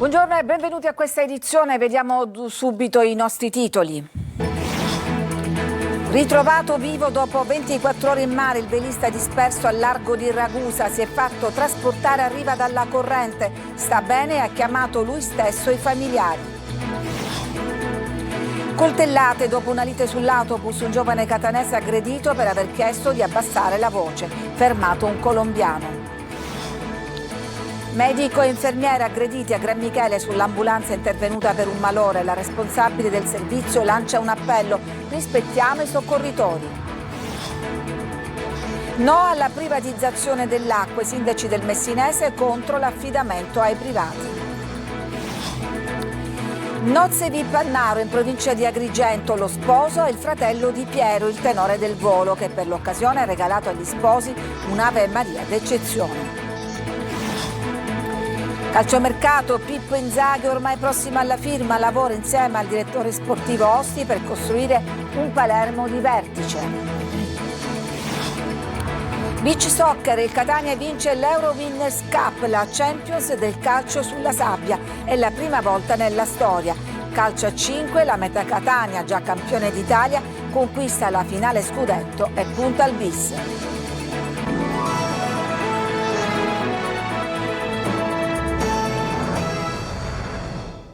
Buongiorno e benvenuti a questa edizione. Vediamo subito i nostri titoli. Ritrovato vivo dopo 24 ore in mare, il velista disperso al largo di Ragusa si è fatto trasportare a riva dalla corrente. Sta bene e ha chiamato lui stesso i familiari. Coltellate dopo una lite sull'autobus, un giovane catanese aggredito per aver chiesto di abbassare la voce. Fermato un colombiano. Medico e infermiera aggrediti a Gran Michele sull'ambulanza intervenuta per un malore. La responsabile del servizio lancia un appello: rispettiamo i soccorritori. No alla privatizzazione dell'acqua, i sindaci del Messinese contro l'affidamento ai privati. Nozze VIP a Naro, in provincia di Agrigento, lo sposo è il fratello di Piero, il tenore del volo, che per l'occasione ha regalato agli sposi un'Ave Maria d'eccezione. Calciomercato, Pippo Inzaghi ormai prossimo alla firma, lavora insieme al direttore sportivo Osti per costruire un Palermo di vertice. Beach soccer, il Catania vince l'Euro Winners Cup, la Champions del calcio sulla sabbia, è la prima volta nella storia. Calcio a 5, la Meta Catania, già campione d'Italia, conquista la finale scudetto e punta al bis.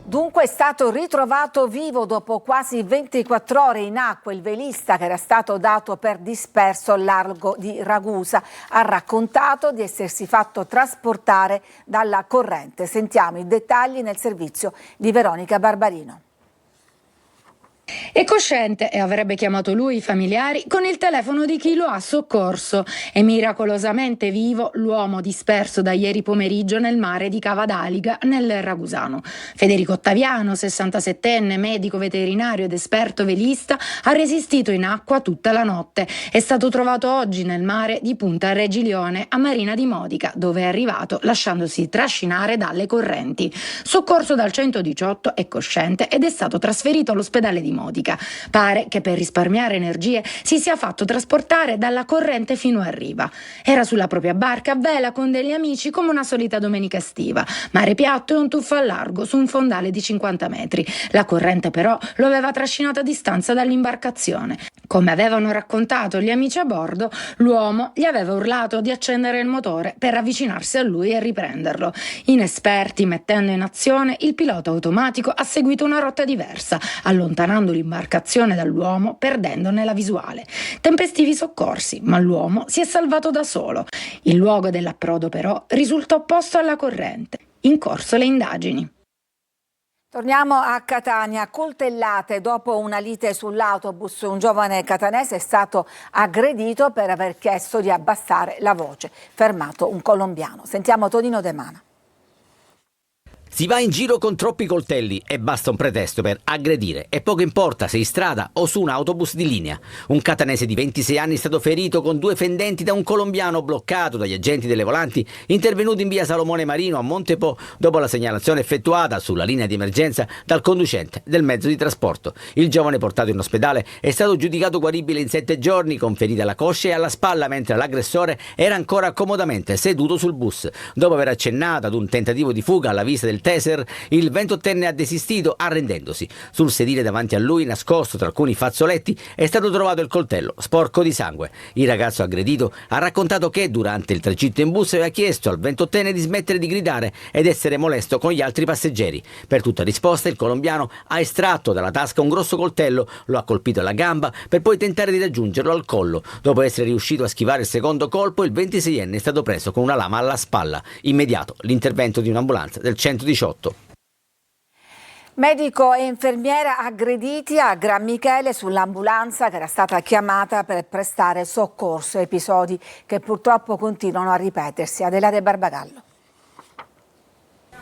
Dunque è stato ritrovato vivo dopo quasi 24 ore in acqua il velista che era stato dato per disperso al largo di Ragusa. Ha raccontato di essersi fatto trasportare dalla corrente. Sentiamo i dettagli nel servizio di Veronica Barbarino. È cosciente e avrebbe chiamato lui i familiari con il telefono di chi lo ha soccorso. È miracolosamente vivo l'uomo disperso da ieri pomeriggio nel mare di Cavadaliga, nel Ragusano. Federico Ottaviano, 67enne, medico veterinario ed esperto velista, ha resistito in acqua tutta la notte. È stato trovato oggi nel mare di Punta Regilione, a Marina di Modica, dove è arrivato lasciandosi trascinare dalle correnti. Soccorso dal 118, è cosciente ed è stato trasferito all'ospedale di Modica. Pare che per risparmiare energie si sia fatto trasportare dalla corrente fino a riva. Era sulla propria barca a vela con degli amici come una solita domenica estiva. Mare piatto e un tuffo al largo su un fondale di 50 metri. La corrente però lo aveva trascinato a distanza dall'imbarcazione. Come avevano raccontato gli amici a bordo, l'uomo gli aveva urlato di accendere il motore per avvicinarsi a lui e riprenderlo. Inesperti, mettendo in azione, il pilota automatico ha seguito una rotta diversa, allontanando l'imbarcazione dall'uomo, perdendone la visuale. Tempestivi soccorsi, ma l'uomo si è salvato da solo. Il luogo dell'approdo però risulta opposto alla corrente. In corso le indagini. Torniamo a Catania. Coltellate dopo una lite sull'autobus, un giovane catanese è stato aggredito per aver chiesto di abbassare la voce. Fermato un colombiano. Sentiamo Tonino De Mana. Si va in giro con troppi coltelli e basta un pretesto per aggredire e poco importa se in strada o su un autobus di linea. Un catanese di 26 anni è stato ferito con 2 fendenti da un colombiano bloccato dagli agenti delle volanti intervenuti in via Salomone Marino a Montepo dopo la segnalazione effettuata sulla linea di emergenza dal conducente del mezzo di trasporto. Il giovane portato in ospedale è stato giudicato guaribile in 7 giorni con ferite alla coscia e alla spalla, mentre l'aggressore era ancora comodamente seduto sul bus. Dopo aver accennato ad un tentativo di fuga alla vista del taser, il 28enne ha desistito arrendendosi. Sul sedile davanti a lui, nascosto tra alcuni fazzoletti, è stato trovato il coltello sporco di sangue. Il ragazzo aggredito ha raccontato che durante il tragitto in bus aveva chiesto al 28enne di smettere di gridare ed essere molesto con gli altri passeggeri. Per tutta risposta il colombiano ha estratto dalla tasca un grosso coltello, lo ha colpito alla gamba per poi tentare di raggiungerlo al collo. Dopo essere riuscito a schivare il secondo colpo, il 26enne è stato preso con una lama alla spalla. Immediato l'intervento di un'ambulanza del 118. Medico e infermiera aggrediti a Gran Michele sull'ambulanza che era stata chiamata per prestare soccorso. Episodi che purtroppo continuano a ripetersi. Adelaide Barbagallo.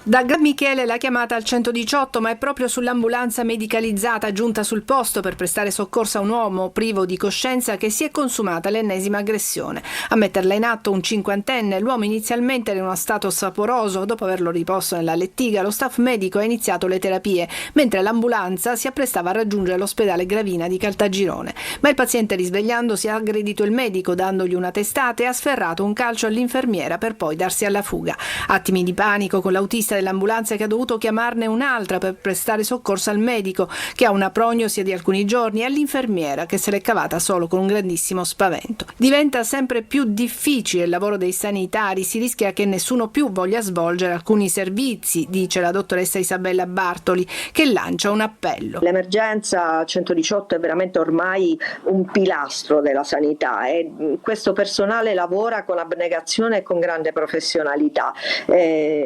Da Gran Michele la chiamata al 118, ma è proprio sull'ambulanza medicalizzata giunta sul posto per prestare soccorso a un uomo privo di coscienza che si è consumata l'ennesima aggressione. A metterla in atto un 50enne, l'uomo inizialmente era in uno stato saporoso. Dopo averlo riposto nella lettiga, lo staff medico ha iniziato le terapie, mentre l'ambulanza si apprestava a raggiungere l'ospedale Gravina di Caltagirone. Ma il paziente, risvegliandosi, ha aggredito il medico dandogli una testata e ha sferrato un calcio all'infermiera per poi darsi alla fuga. Attimi di panico con l'autista l'emergenza dell'ambulanza che ha dovuto chiamarne un'altra per prestare soccorso al medico che ha una prognosi di alcuni giorni e all'infermiera che se l'è cavata solo con un grandissimo spavento. Diventa sempre più difficile il lavoro dei sanitari, si rischia che nessuno più voglia svolgere alcuni servizi, dice la dottoressa Isabella Bartoli, che lancia un appello. L'emergenza 118 è veramente ormai un pilastro della sanità e questo personale lavora con abnegazione e con grande professionalità,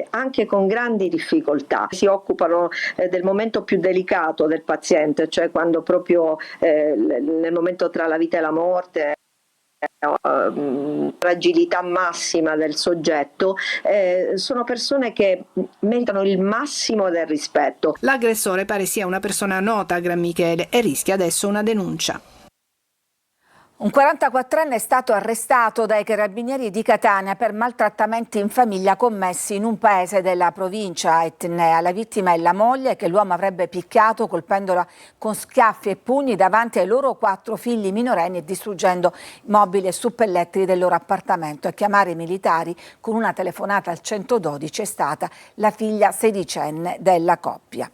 anche con grandi difficoltà. Si occupano del momento più delicato del paziente, cioè quando proprio nel momento tra la vita e la morte, fragilità massima del soggetto, sono persone che meritano il massimo del rispetto. L'aggressore pare sia una persona nota a Gran Michele e rischia adesso una denuncia. Un 44enne è stato arrestato dai carabinieri di Catania per maltrattamenti in famiglia commessi in un paese della provincia etnea. La vittima è la moglie che l'uomo avrebbe picchiato colpendola con schiaffi e pugni davanti ai loro 4 figli minorenni e distruggendo mobili e suppellettili del loro appartamento. A chiamare i militari con una telefonata al 112 è stata la figlia sedicenne della coppia.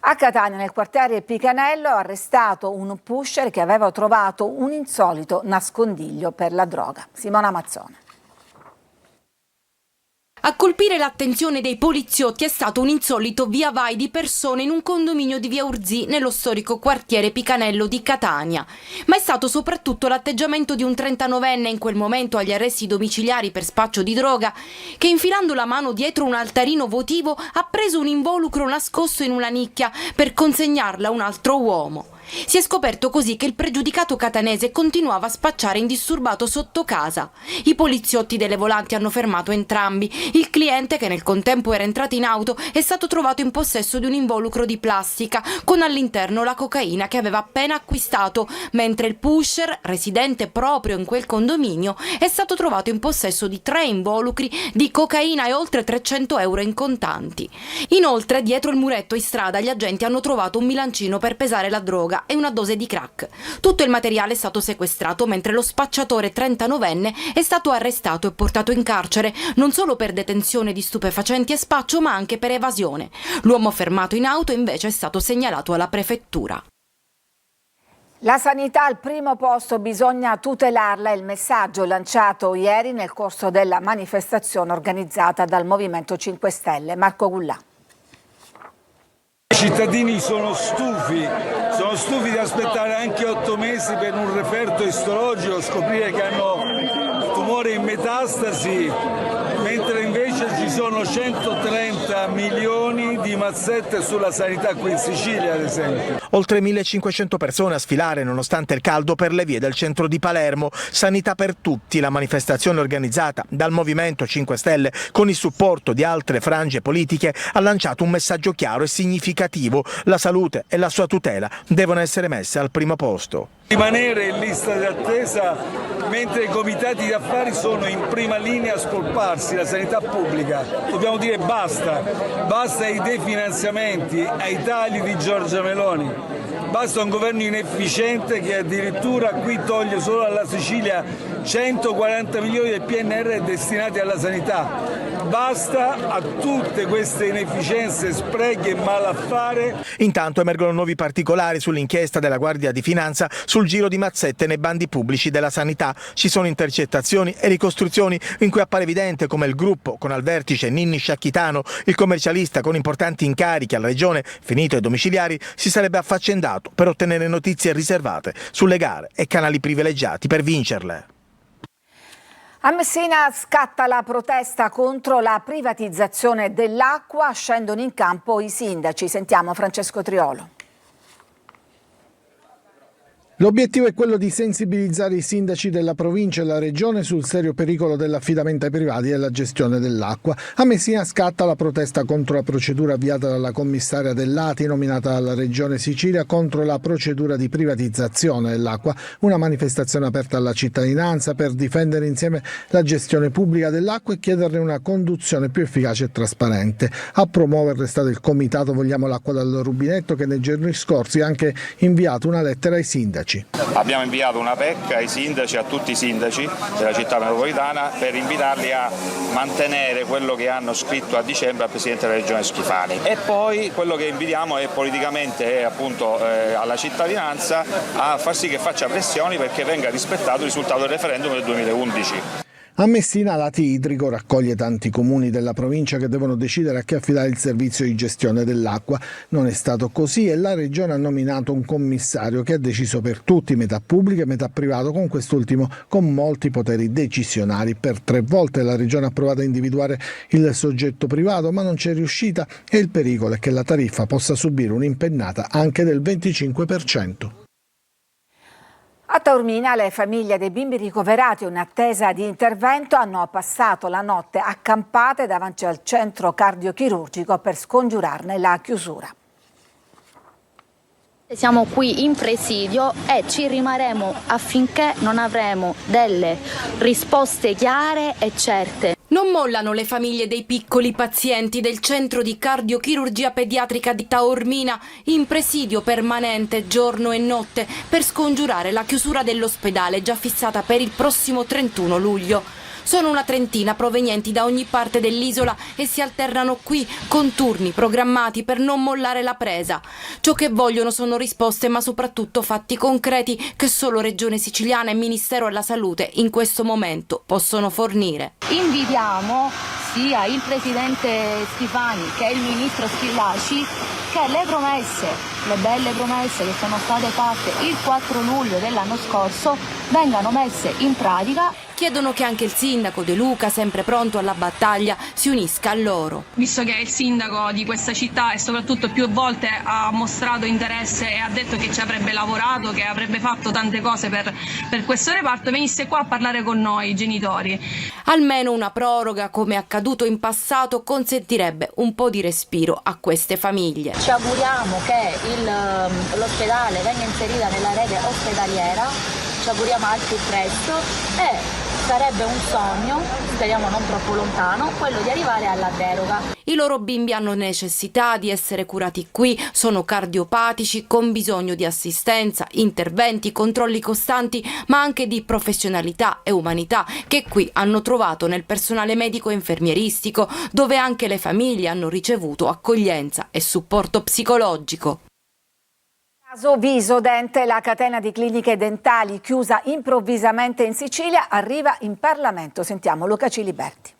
A Catania, nel quartiere Picanello, arrestato un pusher che aveva trovato un insolito nascondiglio per la droga. Simona Mazzone. A colpire l'attenzione dei poliziotti è stato un insolito via vai di persone in un condominio di via Urzì nello storico quartiere Picanello di Catania. Ma è stato soprattutto l'atteggiamento di un 39enne in quel momento agli arresti domiciliari per spaccio di droga che, infilando la mano dietro un altarino votivo, ha preso un involucro nascosto in una nicchia per consegnarla a un altro uomo. Si è scoperto così che il pregiudicato catanese continuava a spacciare indisturbato sotto casa. I poliziotti delle volanti hanno fermato entrambi. Il cliente, che nel contempo era entrato in auto, è stato trovato in possesso di un involucro di plastica con all'interno la cocaina che aveva appena acquistato, mentre il pusher, residente proprio in quel condominio, è stato trovato in possesso di 3 involucri di cocaina e oltre 300 euro in contanti. Inoltre, dietro il muretto in strada, gli agenti hanno trovato un bilancino per pesare la droga e una dose di crack. Tutto il materiale è stato sequestrato, mentre lo spacciatore 39enne è stato arrestato e portato in carcere non solo per detenzione di stupefacenti e spaccio, ma anche per evasione. L'uomo fermato in auto invece è stato segnalato alla prefettura. La sanità al primo posto, bisogna tutelarla, è il messaggio lanciato ieri nel corso della manifestazione organizzata dal Movimento 5 Stelle. Marco Gullà. I cittadini sono stufi di aspettare anche 8 mesi per un referto istologico, scoprire che hanno tumore in metastasi, mentre invece ci sono 130 milioni di mazzette sulla sanità qui in Sicilia, ad esempio. Oltre 1500 persone a sfilare nonostante il caldo per le vie del centro di Palermo. Sanità per tutti, la manifestazione organizzata dal Movimento 5 Stelle con il supporto di altre frange politiche ha lanciato un messaggio chiaro e significativo: la salute e la sua tutela devono essere messe al primo posto. Rimanere in lista d'attesa mentre i comitati di affari sono in prima linea a spolparsi la sanità pubblica. Dobbiamo dire basta ai definanziamenti, ai tagli di Giorgia Meloni. Basta un governo inefficiente che addirittura qui toglie solo alla Sicilia 140 milioni del PNRR destinati alla sanità. Basta a tutte queste inefficienze, sprechi e malaffare. Intanto emergono nuovi particolari sull'inchiesta della Guardia di Finanza sul giro di mazzette nei bandi pubblici della sanità. Ci sono intercettazioni e ricostruzioni in cui appare evidente come il gruppo, con al vertice Ninni Sciacchitano, il commercialista con importanti incarichi alla regione, finito ai domiciliari, si sarebbe affaccendato per ottenere notizie riservate sulle gare e canali privilegiati per vincerle. A Messina scatta la protesta contro la privatizzazione dell'acqua, scendono in campo i sindaci. Sentiamo Francesco Triolo. L'obiettivo è quello di sensibilizzare i sindaci della provincia e la regione sul serio pericolo dell'affidamento ai privati e alla gestione dell'acqua. A Messina scatta la protesta contro la procedura avviata dalla commissaria dell'ATI nominata dalla regione Sicilia contro la procedura di privatizzazione dell'acqua, una manifestazione aperta alla cittadinanza per difendere insieme la gestione pubblica dell'acqua e chiederne una conduzione più efficace e trasparente. A promuovere è stato il comitato Vogliamo l'acqua dal rubinetto, che nei giorni scorsi ha anche inviato una lettera ai sindaci. Schillaci. Abbiamo inviato una PEC ai sindaci, a tutti i sindaci della città metropolitana, per invitarli a mantenere quello che hanno scritto a dicembre al Presidente della Regione Schifani. E poi quello che invitiamo è politicamente appunto alla cittadinanza a far sì che faccia pressioni perché venga rispettato il risultato del referendum del 2011. A Messina l'ATI Idrico raccoglie tanti comuni della provincia che devono decidere a chi affidare il servizio di gestione dell'acqua. Non è stato così e la Regione ha nominato un commissario che ha deciso per tutti, metà pubblico e metà privato, con quest'ultimo con molti poteri decisionali. Per 3 volte la Regione ha provato a individuare il soggetto privato, ma non c'è riuscita e il pericolo è che la tariffa possa subire un'impennata anche del 25%. A Taormina le famiglie dei bimbi ricoverati in attesa di intervento hanno passato la notte accampate davanti al centro cardiochirurgico per scongiurarne la chiusura. Siamo qui in presidio e ci rimarremo affinché non avremo delle risposte chiare e certe. Non mollano le famiglie dei piccoli pazienti del centro di cardiochirurgia pediatrica di Taormina, in presidio permanente giorno e notte per scongiurare la chiusura dell'ospedale già fissata per il prossimo 31 luglio. Sono una trentina provenienti da ogni parte dell'isola e si alternano qui con turni programmati per non mollare la presa. Ciò che vogliono sono risposte, ma soprattutto fatti concreti che solo Regione Siciliana e Ministero della Salute in questo momento possono fornire. Invitiamo sia il Presidente Schifani che il Ministro Schillaci che le promesse, le belle promesse che sono state fatte il 4 luglio dell'anno scorso vengano messe in pratica. Chiedono che anche il sindaco De Luca, sempre pronto alla battaglia, si unisca a loro. Visto che è il sindaco di questa città e soprattutto più volte ha mostrato interesse e ha detto che ci avrebbe lavorato, che avrebbe fatto tante cose per questo reparto, venisse qua a parlare con noi genitori. Almeno una proroga, come accaduto in passato, consentirebbe un po' di respiro a queste famiglie. Ci auguriamo che l'ospedale venga inserita nella rete ospedaliera, ci auguriamo al più presto e sarebbe un sogno, speriamo non troppo lontano, quello di arrivare alla deroga. I loro bimbi hanno necessità di essere curati qui, sono cardiopatici con bisogno di assistenza, interventi, controlli costanti, ma anche di professionalità e umanità che qui hanno trovato nel personale medico e infermieristico, dove anche le famiglie hanno ricevuto accoglienza e supporto psicologico. Caso Visodent, la catena di cliniche dentali chiusa improvvisamente in Sicilia, arriva in Parlamento. Sentiamo Luca Ciliberti.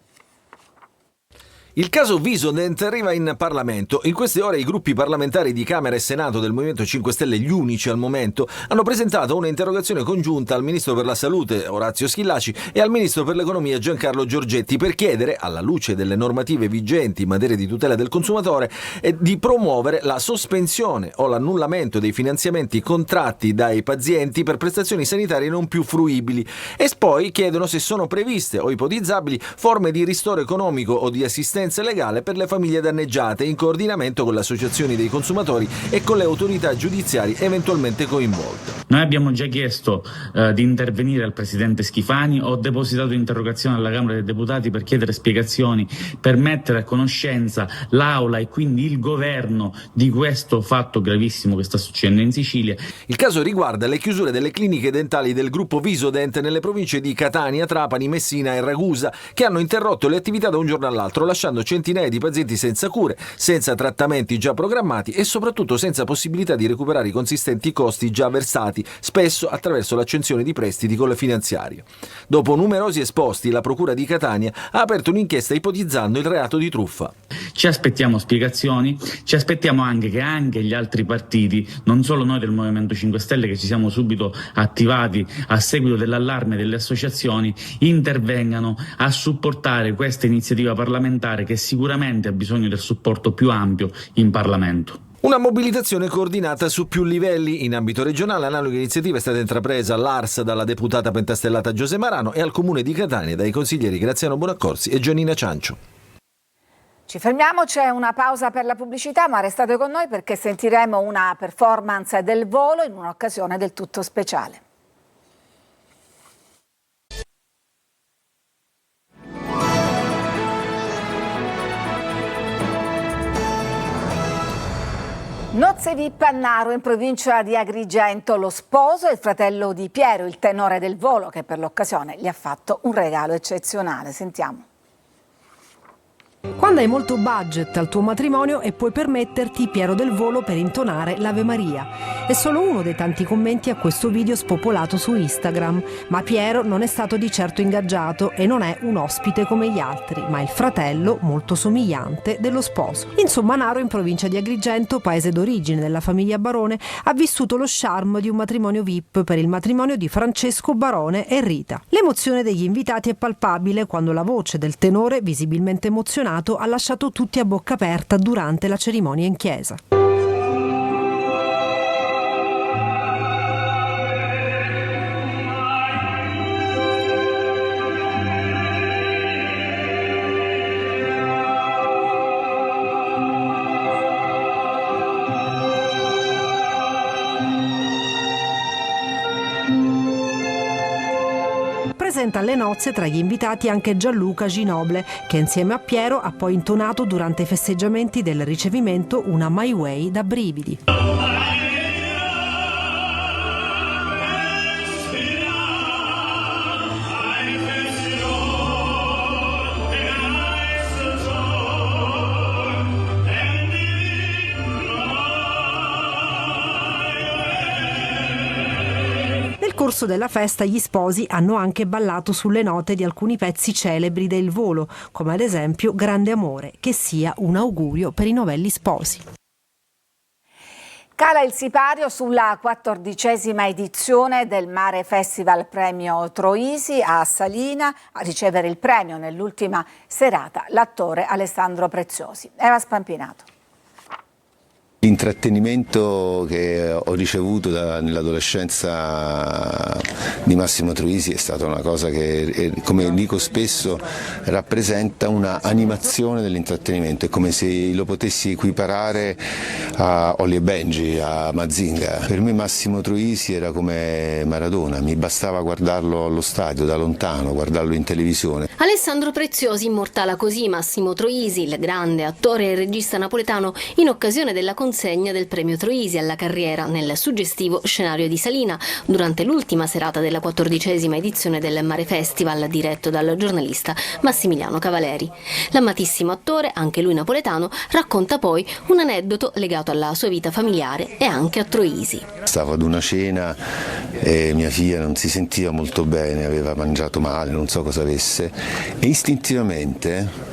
Il caso Visodent arriva in Parlamento. In queste ore i gruppi parlamentari di Camera e Senato del Movimento 5 Stelle, gli unici al momento, hanno presentato una interrogazione congiunta al Ministro per la Salute Orazio Schillaci e al Ministro per l'Economia Giancarlo Giorgetti per chiedere, alla luce delle normative vigenti in materia di tutela del consumatore, di promuovere la sospensione o l'annullamento dei finanziamenti contratti dai pazienti per prestazioni sanitarie non più fruibili e poi chiedono se sono previste o ipotizzabili forme di ristoro economico o di assistenza legale per le famiglie danneggiate in coordinamento con le associazioni dei consumatori e con le autorità giudiziarie eventualmente coinvolte. Noi abbiamo già chiesto di intervenire al Presidente Schifani, ho depositato un'interrogazione alla Camera dei Deputati per chiedere spiegazioni, per mettere a conoscenza l'Aula e quindi il Governo di questo fatto gravissimo che sta succedendo in Sicilia. Il caso riguarda le chiusure delle cliniche dentali del gruppo Visodent nelle province di Catania, Trapani, Messina e Ragusa, che hanno interrotto le attività da un giorno all'altro, lasciando centinaia di pazienti senza cure, senza trattamenti già programmati e soprattutto senza possibilità di recuperare i consistenti costi già versati, spesso attraverso l'accensione di prestiti con le finanziarie. Dopo numerosi esposti, la Procura di Catania ha aperto un'inchiesta ipotizzando il reato di truffa. Ci aspettiamo spiegazioni, ci aspettiamo anche che anche gli altri partiti, non solo noi del Movimento 5 Stelle che ci siamo subito attivati a seguito dell'allarme delle associazioni, intervengano a supportare questa iniziativa parlamentare che sicuramente ha bisogno del supporto più ampio in Parlamento. Una mobilitazione coordinata su più livelli. In ambito regionale analoga iniziativa è stata intrapresa all'ARS dalla deputata pentastellata Giuse Marano e al Comune di Catania dai consiglieri Graziano Bonaccorsi e Giannina Ciancio. Ci fermiamo, c'è una pausa per la pubblicità, ma restate con noi perché sentiremo una performance del volo in un'occasione del tutto speciale. Nozze VIP a Naro, in provincia di Agrigento. Lo sposo è il fratello di Piero, il tenore del volo, che per l'occasione gli ha fatto un regalo eccezionale. Sentiamo. Quando hai molto budget al tuo matrimonio e puoi permetterti Piero del Volo per intonare l'Ave Maria. È solo uno dei tanti commenti a questo video spopolato su Instagram, ma Piero non è stato di certo ingaggiato e non è un ospite come gli altri, ma il fratello molto somigliante dello sposo. Insomma, Naro, in provincia di Agrigento, paese d'origine della famiglia Barone, ha vissuto lo charme di un matrimonio VIP per il matrimonio di Francesco Barone e Rita. L'emozione degli invitati è palpabile quando la voce del tenore, visibilmente emozionato, ha lasciato tutti a bocca aperta durante la cerimonia in chiesa. Presenta alle nozze tra gli invitati anche Gianluca Ginoble, che insieme a Piero ha poi intonato durante i festeggiamenti del ricevimento una My Way da brividi. Nel corso della festa gli sposi hanno anche ballato sulle note di alcuni pezzi celebri del volo, come ad esempio Grande Amore, che sia un augurio per i novelli sposi. Cala il sipario sulla 14ª edizione del Mare Festival Premio Troisi. A Salina a ricevere il premio nell'ultima serata l'attore Alessandro Preziosi. Eva Spampinato. L'intrattenimento che ho ricevuto nell'adolescenza di Massimo Troisi è stata una cosa che, come dico spesso, rappresenta una animazione dell'intrattenimento. È come se lo potessi equiparare a Holly e Benji, a Mazinga. Per me Massimo Troisi era come Maradona, mi bastava guardarlo allo stadio da lontano, guardarlo in televisione. Alessandro Preziosi immortala così Massimo Troisi, il grande attore e regista napoletano, in occasione della consegna del premio Troisi alla carriera nel suggestivo scenario di Salina durante l'ultima serata della 14ª edizione del Mare Festival, diretto dal giornalista Massimiliano Cavaleri. L'amatissimo attore, anche lui napoletano, racconta poi un aneddoto legato alla sua vita familiare e anche a Troisi. Stavo ad una cena e mia figlia non si sentiva molto bene, aveva mangiato male, non so cosa avesse, e istintivamente,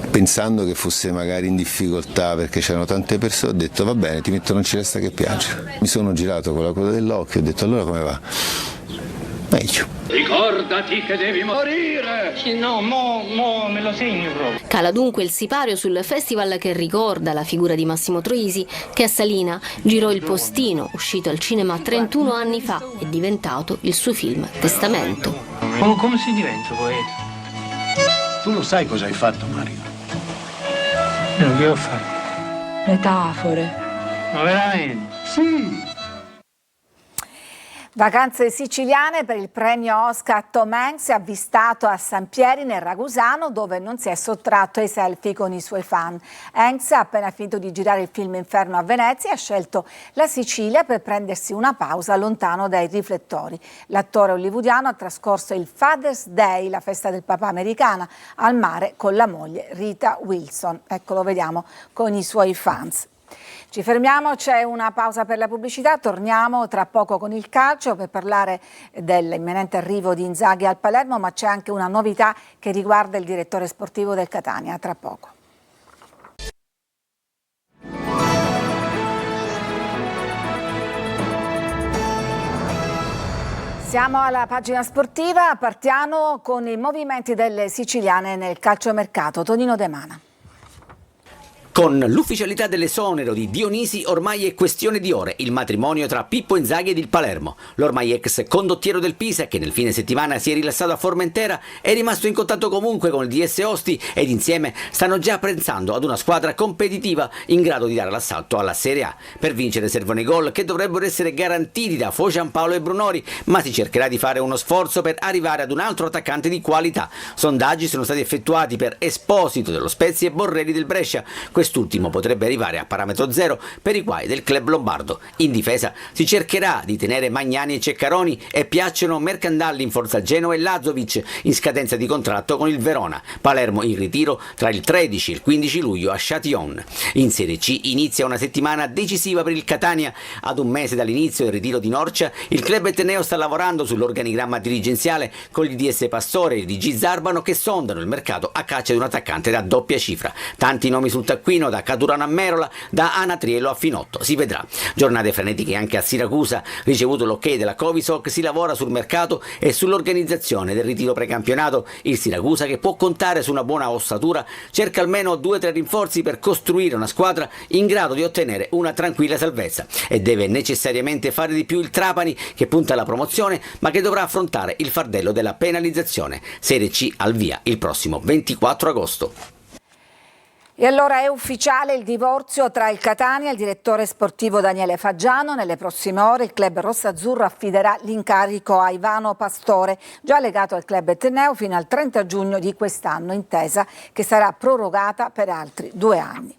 pensando che fosse magari in difficoltà perché c'erano tante persone, ho detto va bene, ti metto Non ci resta che piangere. Mi sono girato con la coda dell'occhio e ho detto allora come va? Meglio. Ricordati che devi morire! Sì, no, mo me lo segno proprio. Cala dunque il sipario sul festival che ricorda la figura di Massimo Troisi, che a Salina girò Il Postino, uscito al cinema 31 anni fa e diventato il suo film Testamento. Come si diventa poeta? Tu lo sai cosa hai fatto, Mario? Che ho fatto? Metafore. Ma veramente? Sì! Vacanze siciliane per il premio Oscar. Tom Hanks è avvistato a San Pieri nel Ragusano, dove non si è sottratto ai selfie con i suoi fan. Hanks ha appena finito di girare il film Inferno a Venezia e ha scelto la Sicilia per prendersi una pausa lontano dai riflettori. L'attore hollywoodiano ha trascorso il Father's Day, la festa del papà americana, al mare con la moglie Rita Wilson. Ecco, lo vediamo con i suoi fans. Ci fermiamo, c'è una pausa per la pubblicità, torniamo tra poco con il calcio per parlare dell'imminente arrivo di Inzaghi al Palermo, ma c'è anche una novità che riguarda il direttore sportivo del Catania, tra poco. Siamo alla pagina sportiva, partiamo con i movimenti delle siciliane nel calciomercato. Tonino De Mana. Con l'ufficialità dell'esonero di Dionisi ormai è questione di ore il matrimonio tra Pippo Inzaghi ed il Palermo. L'ormai ex condottiero del Pisa, che nel fine settimana si è rilassato a Formentera, è rimasto in contatto comunque con il DS Osti ed insieme stanno già pensando ad una squadra competitiva in grado di dare l'assalto alla Serie A. Per vincere servono i gol che dovrebbero essere garantiti da Fo Giampaolo e Brunori, ma si cercherà di fare uno sforzo per arrivare ad un altro attaccante di qualità. Sondaggi sono stati effettuati per Esposito dello Spezia e Borrelli del Brescia. quest'ultimo potrebbe arrivare a parametro zero per i guai del club lombardo. In difesa si cercherà di tenere Magnani e Ceccaroni e piacciono Mercandalli in forza Genoa e Lazovic in scadenza di contratto con il Verona. Palermo in ritiro tra il 13 e il 15 luglio a Châtillon. In Serie C inizia una settimana decisiva per il Catania. Ad un mese dall'inizio del ritiro di Norcia, il club etneo sta lavorando sull'organigramma dirigenziale con il DS Pastore e il DG Zarbano che sondano il mercato a caccia di un attaccante da doppia cifra. Tanti nomi sul taccuino, da Caturano a Merola, da Anatriello a Finotto. Si vedrà. Giornate frenetiche anche a Siracusa. Ricevuto l'ok della Covisoc, si lavora sul mercato e sull'organizzazione del ritiro precampionato. Il Siracusa, che può contare su una buona ossatura, cerca almeno 2-3 rinforzi per costruire una squadra in grado di ottenere una tranquilla salvezza. E deve necessariamente fare di più il Trapani, che punta alla promozione ma che dovrà affrontare il fardello della penalizzazione. Serie C al via il prossimo 24 agosto. E allora è ufficiale il divorzio tra il Catania e il direttore sportivo Daniele Faggiano. Nelle prossime ore il club rossazzurro affiderà l'incarico a Ivano Pastore, già legato al club etneo fino al 30 giugno di quest'anno, intesa che sarà prorogata per altri 2 anni.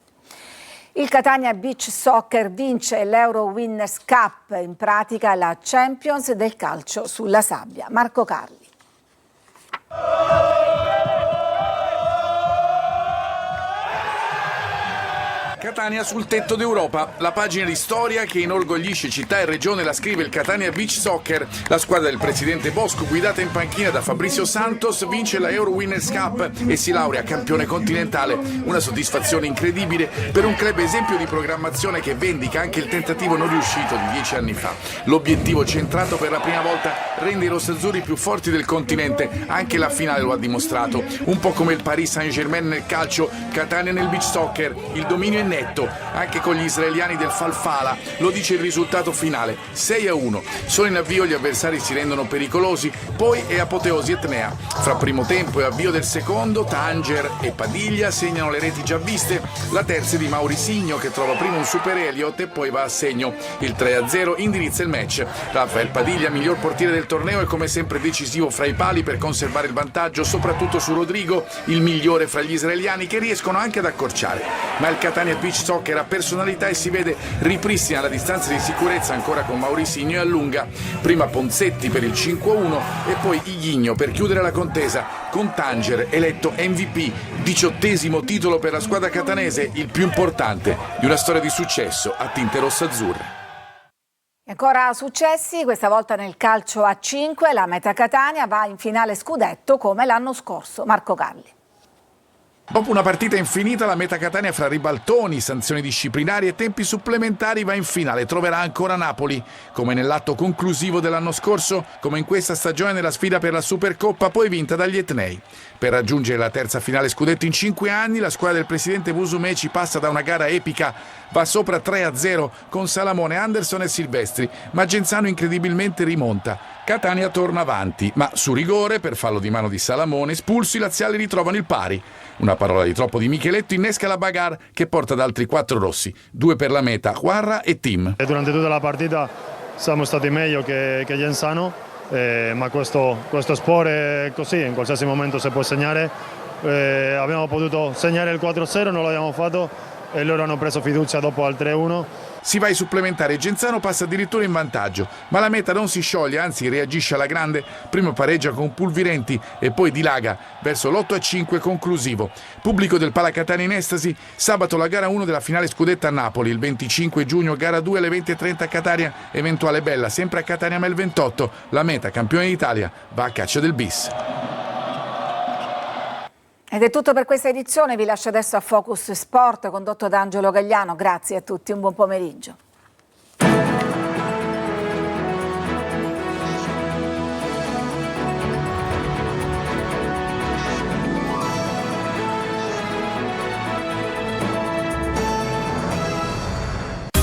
Il Catania Beach Soccer vince l'Euro Winners Cup, in pratica la Champions del calcio sulla sabbia. Marco Carli. Catania sul tetto d'Europa, la pagina di storia che inorgoglisce città e regione la scrive il Catania Beach Soccer. La squadra del presidente Bosco, guidata in panchina da Fabrizio Santos, vince la Euro Winners Cup e si laurea campione continentale. Una soddisfazione incredibile per un club esempio di programmazione che vendica anche il tentativo non riuscito di 10 anni fa. L'obiettivo centrato per la prima volta rende i rossazzurri più forti del continente, anche la finale lo ha dimostrato. Un po' come il Paris Saint-Germain nel calcio, Catania nel beach soccer, il dominio è netto, anche con gli israeliani del Falfala, lo dice il risultato finale, 6-1. Solo in avvio gli avversari si rendono pericolosi, poi è apoteosi etnea. Fra primo tempo e avvio del secondo, Tanger e Padiglia segnano le reti già viste, la terza è di Mauricinho che trova prima un super Elliott e poi va a segno. Il 3-0 indirizza il match. Rafael Padiglia, miglior portiere del torneo, è come sempre decisivo fra i pali per conservare il vantaggio, soprattutto su Rodrigo, il migliore fra gli israeliani che riescono anche ad accorciare. Ma il Catania Beach Soccer ha personalità e si vede ripristina la distanza di sicurezza ancora con Mauricinho e allunga. Prima Ponzetti per il 5-1 e poi Ighigno per chiudere la contesa con Tanger eletto MVP, 18° titolo per la squadra catanese, il più importante di una storia di successo a tinte rossazzurre. Ancora successi, questa volta nel calcio a 5, la Meta Catania va in finale scudetto come l'anno scorso. Marco Carli. Dopo una partita infinita, la Meta Catania fra ribaltoni, sanzioni disciplinari e tempi supplementari va in finale, troverà ancora Napoli. Come nell'atto conclusivo dell'anno scorso, come in questa stagione nella sfida per la Supercoppa, poi vinta dagli etnei. Per raggiungere la terza finale scudetto in 5 anni, la squadra del presidente Musumeci passa da una gara epica, va sopra 3-0 con Salamone, Anderson e Silvestri, ma Genzano incredibilmente rimonta. Catania torna avanti, ma su rigore, per fallo di mano di Salamone, espulso, i laziali ritrovano il pari. Una parola di troppo di Micheletto innesca la bagarre che porta ad altri 4 rossi, 2 per la Meta, Juarra e Tim. Durante tutta la partita siamo stati meglio che Genzano, ma questo sport è così, in qualsiasi momento si può segnare. Abbiamo potuto segnare il 4-0, non l'abbiamo fatto e loro hanno preso fiducia dopo al 3-1. Si va ai supplementari e Genzano passa addirittura in vantaggio, ma la Meta non si scioglie, anzi reagisce alla grande, prima pareggia con Pulvirenti e poi dilaga verso l'8-5 conclusivo. Pubblico del Palacatania in estasi, sabato la gara 1 della finale scudetta a Napoli, il 25 giugno gara 2 alle 20:30 a Catania, eventuale bella, sempre a Catania ma il 28, la Meta, campione d'Italia, va a caccia del bis. Ed è tutto per questa edizione, vi lascio adesso a Focus Sport condotto da Angelo Gagliano, grazie a tutti, un buon pomeriggio.